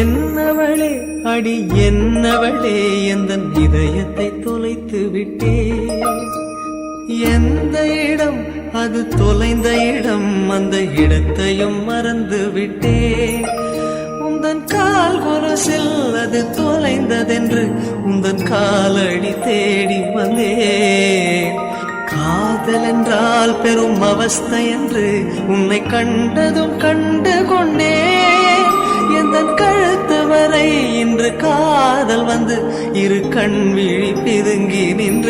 என்னவளே அடி என்னவளே எந்தன் இதயத்தை தொலைத்து விட்டே. எந்த இடம் அது தொலைந்த இடம், அந்த இடத்தையும் மறந்து விட்டே. உந்தன் கால் கொலுசில் அது தொலைந்ததென்று உந்தன் காலடி தேடி வந்தே. காதல் என்றால் பெரும் அவஸ்தை என்று உன்னை கண்டதும் கண்டு கொண்டே. எந்தன் கழுத்து வரை இன்று காதல் வந்து இரு கண் விழி பிதுங்கி நின்று